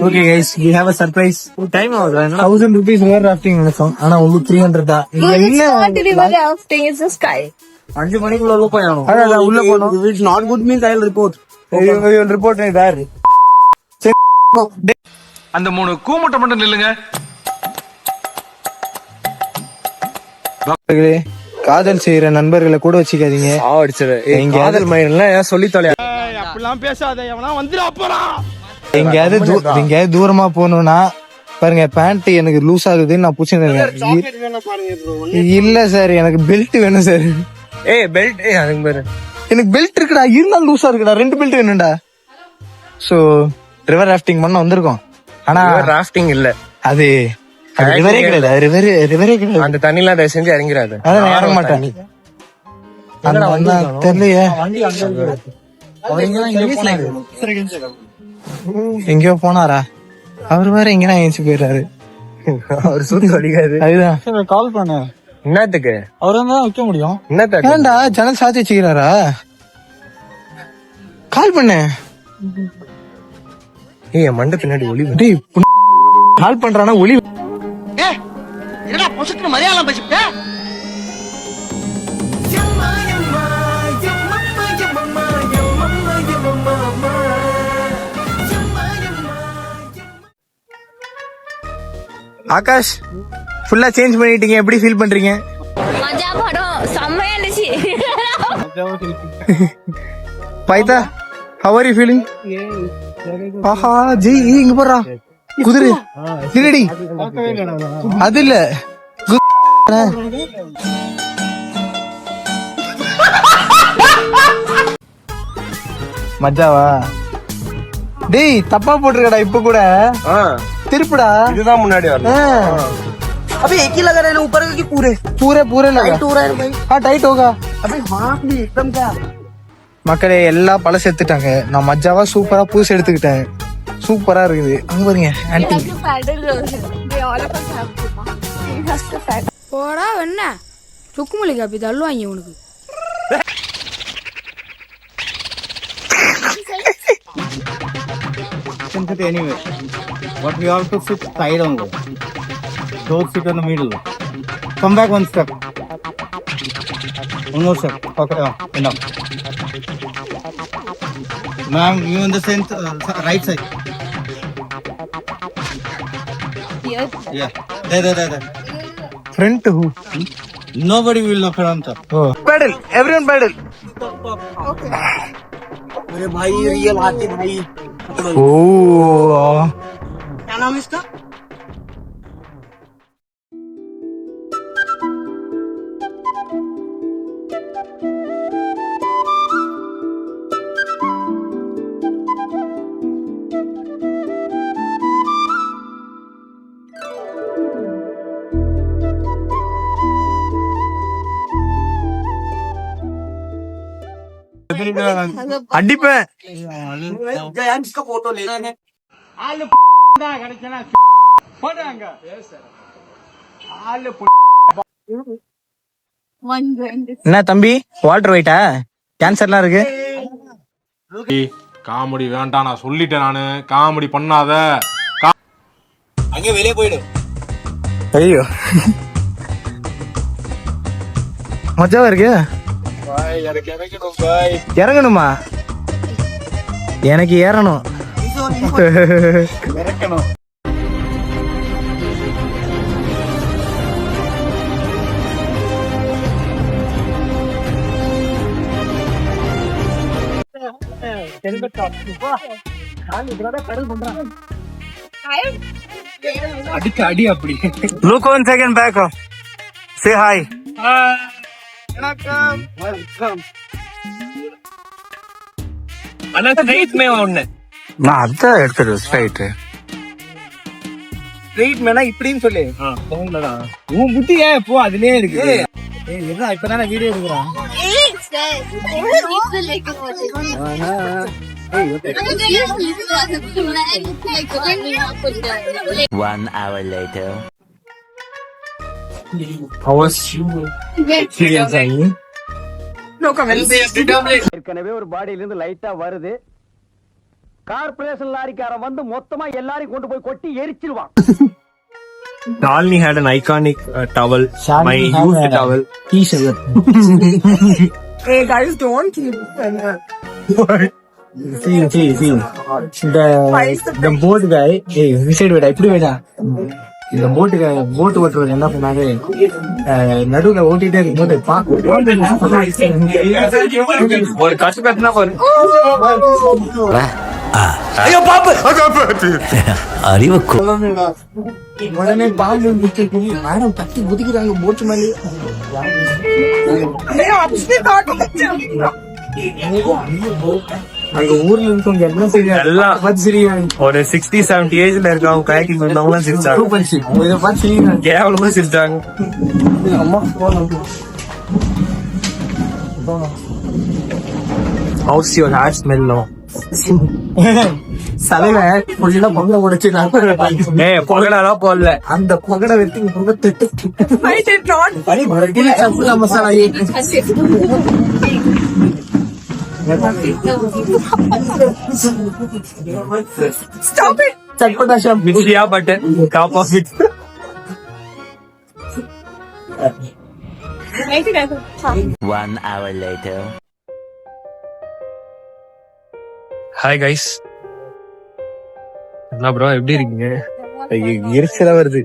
Okay guys, we have a surprise. Time out. 1000 rupees river rafting நினைச்சோம். ஆனா உங்களுக்கு 300 தான். river rafting is the sky. 5 மணிக்குள்ள உள்ள போயணும். அதான் உள்ள போணும். If it's not good means I will report. You will report me there. அந்த 3 கூமுட்டை மட்டும் நில்லுங்க. காதல் செய்யற நண்பர்களை கூட வச்சுக்காதீங்க. காதல் மயிரெல்லாம் சொல்லி தொலையா. அப்படிலாம் பேசாத, எவனா வந்துடா போறான். எங்கேயாவது தூரமா போகணும்னா பாருங்க, பேண்ட் எனக்கு லூஸ் ஆகுதுன்னு நான் புடிச்சிருக்கேன். இல்ல சார், எனக்கு பெல்ட் வேணும் சார். பெல்ட் எனக்கு பெல்ட் இருக்குடா, இருந்தாலும் லூஸா இருக்குடா. 2 பெல்ட் வேணும்டா. சோ ரிவர் ராஃப்டிங் பண்ண வந்திருக்கோம். ஆனா ராஃப்டிங் இல்ல, அது ரிவரே கிடையாது. ரிவரே கிடையாது. அந்த தண்ணிலாம் தயவு செஞ்சு இறங்கிறாது. அதான் நான் இறங்க மாட்டேன். தெரியலையே, எங்கயோ போனாரா அவரு? வேற எங்கன்னா ஏஞ்சி போயிடுறாரு. அவர் சுத்தி வலிக்காது. அதுதான் கால் பண்ண. என்னத்துக்கு? அவரு தான் வைக்க முடியும். என்னத்துக்கு? ஏன்டா ஜனல் சாத்தி வச்சுக்கிறாரா? கால் பண்ண. என் மண்டை பின்னாடி ஒளி. கால் பண்றானா ஒளி. என்னடா பொசுக்கு மலையாளம் பேசிட்ட? ஆகாஷ், ஃபுல்லா சேஞ்ச் பண்ணிட்டீங்க, எப்படி ஃபீல் பண்றீங்க? மஜா படம் செம்மையா இருந்துச்சு. பைதா, how are you feeling? ஆஹா ஜி, இங்க போறா குதிரை நிரடி. அது இல்ல மஜாவா? டேய் தப்பா போட்டிருக்கடா. இப்ப கூட திருப்புடா. இதுதான் முன்னாடி வரணும். अबे एक ही लगा रहा है ना ऊपर की पूरे पूरे लगा. टाइट हो रहा है भाई. हाँ टाइट होगा. अबे हाथ भी एकदम क्या. மக்களே எல்லாம் பழசு எடுத்துட்டாங்க. நான் மஜாவா சூப்பரா புதுசு எடுத்துக்கிட்டேன். சூப்பரா இருக்குது. அங்க பாருங்க ஆன்ட்டி. போடா என்ன சுக்குமல்லி காப்பி தள்ளுவாங்க உனக்கு. Anyway, what we have to sit side only. Don't sit in the middle. Come back one step. One more step. Okay, enough. Ma'am, you on the center, right side. Yes. Yeah. There. Front who? Nobody will look around, sir. Oh. Paddle. Everyone paddle. अरे भाई real हाथी भाई. Oh. क्या नाम है इसका? அடிப்பேன். इसका फोटो लेना है. என்ன தம்பி, வாட்டர் வெயிட்டா? கேன்சர்லாம் இருக்கு. காமெடி வேண்டாம், நான் சொல்லிட்டேன். நானு காமெடி பண்ணாத. அங்க வெளியே போயிடு. ஐயோ மஜாவா இருக்கு. இறங்கணுமா? எனக்கு ஏறணும். அடி அப்படி. Look 1 second back. Say hi. ஆனா ஸ்ட்ரைட் மே ஒண்ணு. நான் அதான் எடுத்துரு ஸ்ட்ரைட். ஸ்ட்ரைட் மேனா இப்படின்னு சொல்லு. உன் புத்தி ஏன் போ அதுலயே இருக்கு. என்ன இப்பதானே வீடியோ எடுக்கிறோம். 1 hour later. How was experience ஆகி? No comments. ஏற்கனவே ஒரு பாடியில இருந்து லைட்டா வருது. கார்பரேஷன் லாரிக்காரன் வந்து மொத்தமா எல்லாரையும் கொண்டு போய் கொட்டி எரிச்சிருவான். Shalini had an iconic towel. My used towel. T-shirt. Hey guys, don't keep See. The boat guy. Hey, we said wait. இப்படி வேடா. இந்த போட் ஓட்டுறவர் என்ன பண்ணாரு, நடுவுல ஓட்டிட்டே இருக்கும்போது ஒரு கஷ்டப்பட்டுனா பாரு. ஐயோ பாப்பு அறிவு உடனே பாம்பு மேடம் தட்டி குதிக்கிறாங்க போட்டு மேலே. அங்க ஊர்ல இருக்கவங்க என்ன செய்யறாங்க, ஒரு 60-70 ஏஜ்ல இருக்கவங்க கயாக்கிங் வந்தவங்க சிரிச்சாங்க, கேவலமா சிரிச்சாங்க. How's your hair smell now? தலைவன் ஃபுல்லா பொங்கலை உடைச்சு புகழலாம் போடல, அந்த புகழை வெட்டி ரொம்ப திட்டு மசாலா Stop it. சட்பட்டா ஷாப் மிக்சியா button top of it. One hour later. Hi guys, என்ன ப்ரோ எப்படி இருக்கீங்க? எரிச்சலா வருது.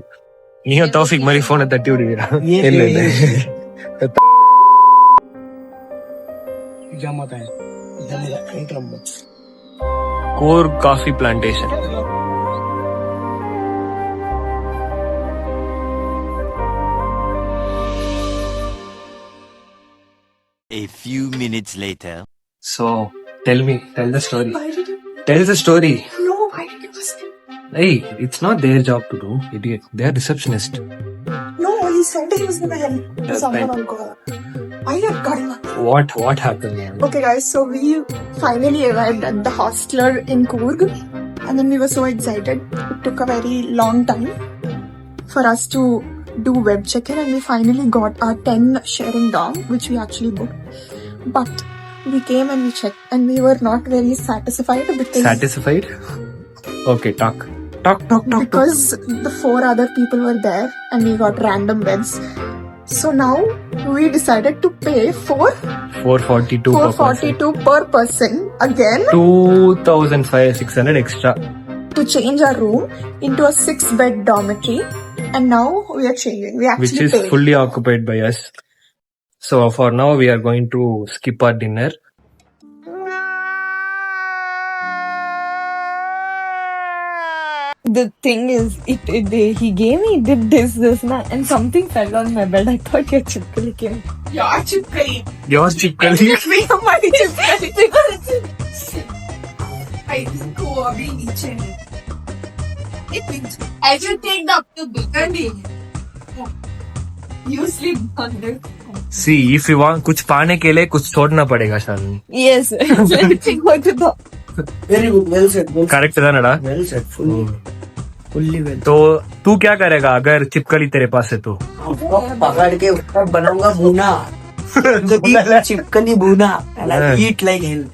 நீயும் தௌஃபிக் மாதிரி போனை தட்டி விடுவீரா? இல்ல core coffee plantation. A few minutes later. So tell the story. Tell the story. No, why did you ask him? Hey, it's not their job to do, idiot. They are receptionist. No, he said he was gonna help someone on call. I have got him. What happened, man? Okay guys, so we finally arrived at the hostler in Coorg and then we were so excited. It took a very long time for us to do web check-in and we finally got our 10 sharing dorm which we actually booked. But we came and we checked and we were not very satisfied because Satisfied? Okay, talk. because the 4 other people were there and we got random beds. So now we decided to pay for 442 per person again 2,600 extra. to change our room into a 6-bed dormitory. And now we are changing. We Which actually is paid. fully occupied by us. So for now we are going to skip our dinner. The thing is, he gave me did this na, and something fell on my bed. I thought your chipkali came. Your chipkali. Yours chickali. Me and my chipkali. I go abhi niche. I should take the up to Bikandi. You sleep on there. See, if you want कुछ पाने के लिए कुछ छोड़ना पड़ेगा Shalini. Yes, anything what to do. Very good, well said. Correct था ना? Well said, fully well. तो तू क्या करेगा अगर चिपकली तेरे पास है तो? पकड़ के उसका बनाऊंगा भुना. चिपकली भुना. And I'll eat like hell.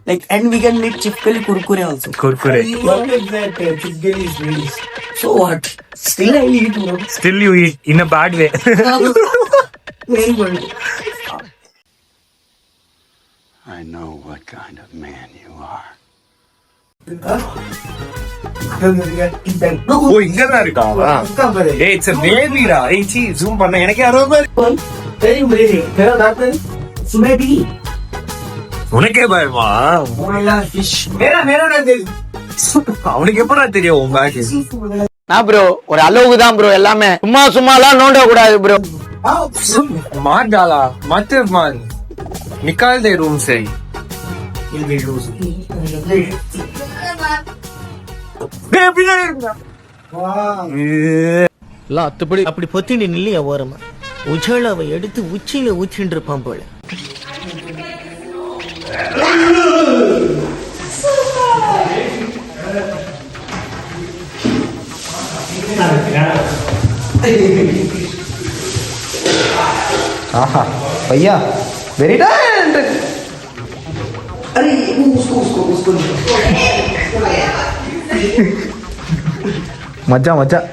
Like, and we can make chipkali kurkure also. Kurkure. So what? Still I'll eat, bro. Still you eat in a bad way. Very good. I know what kind of man you are. ஓ இங்க தான் இருக்கா? ஏய் it's a baby டா. ஏய் C zoom பண்ண எனக்கு யாரோ மாதிரி. Very very. मेरा दांत सुने भी. உனக்கே பயமா? Fish. मेरा ना दे. அவனுக்கு எப்படா தெரியும் உன் பேக்? நான் ப்ரோ ஒரு அளவுக்கு தான் ப்ரோ எல்லாமே சும்மாலாம் நோண்ட கூடாது ப்ரோ. मार डाला मत मार निकाल दे रूम से. அப்படி பொத்திட்டு நில்லையா ஓரமா, உச்சளவை எடுத்து உச்சியில ஊற்றின்னு இருப்பான் போல. ஆஹா பையா வெரி டேலண்டட். अरे उसको மச்சான் மச்சான்